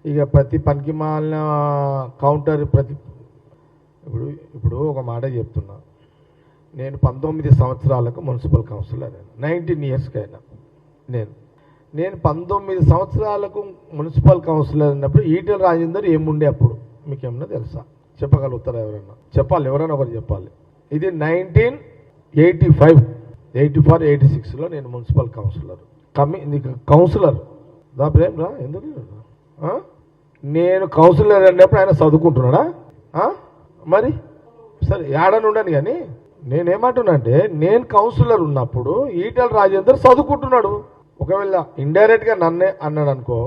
ఇక ప్రతి పనికి మాలిన కౌంటర్ ఇప్పుడు ఇప్పుడు ఒక మాట చెప్తున్నా. నేను 19 సంవత్సరాలకు మున్సిపల్ కౌన్సిలర్ అయినా, 19 ఇయర్స్కి అయినా. నేను 19 సంవత్సరాలకు మున్సిపల్ కౌన్సిలర్ అయినప్పుడు ఈటెల రాజేందర్ ఏముండే అప్పుడు మీకేమన్నా తెలుసా? చెప్పగలుగుతారా? ఎవరన్నా చెప్పాలి, ఎవరైనా ఒకరు చెప్పాలి. ఇది 1985, 84, 86లో నేను మున్సిపల్ కౌన్సిలర్. కౌన్సిలర్ దా ప్రేమ్ రా ఎందుకు నేను కౌన్సిలర్ అన్నప్పుడు ఆయన చదువుకుంటున్నాడా? మరి సరే ఏడని ఉండను, కానీ నేనేమంటున్నా అంటే నేను కౌన్సిలర్ ఉన్నప్పుడు ఈటెల రాజేందర్ చదువుకుంటున్నాడు. ఒకవేళ ఇండైరెక్ట్గా నన్నే అన్నాడు అనుకో,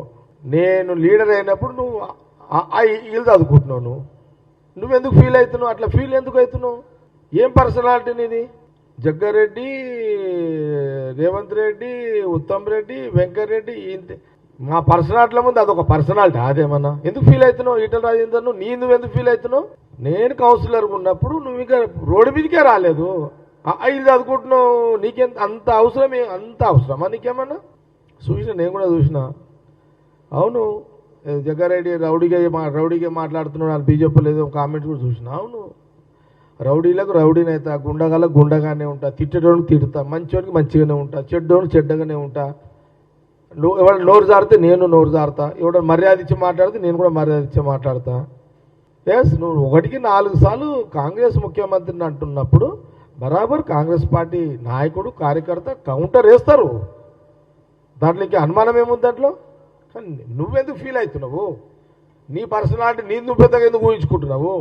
నేను లీడర్ అయినప్పుడు నువ్వు వీళ్ళు చదువుకుంటున్నావు, నువ్వెందుకు ఫీల్ అవుతున్నావు? అట్లా ఫీల్ ఎందుకు అవుతున్నావు? ఏం పర్సనాలిటీ నీది? జగ్గారెడ్డి, రేవంత్ రెడ్డి, ఉత్తమ్ రెడ్డి, వెంకటరెడ్డి, మా పర్సనాలిటీల ముందు అదొక పర్సనాలిటీ. అదేమన్నా ఎందుకు ఫీల్ అవుతున్నావు? ఈటెల రాజేందర్ నువ్వెందుకు ఫీల్ అవుతున్నావు? నేను కౌన్సిలర్ ఉన్నప్పుడు నువ్వు ఇంకా రోడ్డు మీదకే రాలేదు, వీళ్ళు చదువుకుంటున్నావు. నీకెంత అంత అవసరమా నీకేమన్నా? చూసిన, నేను కూడా చూసిన. అవును, జగ్గారెడ్డి రౌడీగా మాట్లాడుతున్నాడు అని బీజేపీ ఏదో కామెంట్ కూడా చూసిన. అవును, రౌడీలకు రౌడీని అవుతా, గుండగాలకు గుండగానే ఉంటా, తిట్టేటోడికి తిడతా, మంచివాడికి మంచిగానే ఉంటా, చెడ్డోడికి చెడ్డగానే ఉంటా. ఎవరు నోరు జారితే నేను నోరు జారుతా, ఎవడ మర్యాద ఇచ్చి మాట్లాడితే నేను కూడా మర్యాద ఇచ్చి మాట్లాడతా. ఎస్, నువ్వు 1కి 4 సార్లు కాంగ్రెస్ ముఖ్యమంత్రిని అంటున్నప్పుడు బరాబర్ కాంగ్రెస్ పార్టీ నాయకుడు కార్యకర్త కౌంటర్ వేస్తారు. దాంట్లోకి అనుమానం ఏముంది దాంట్లో? కానీ నువ్వెందుకు ఫీల్ అవుతున్నావు? నీ పర్సనాలిటీ నువ్వు పెద్దగా ఎందుకు ఊహించుకుంటున్నావు?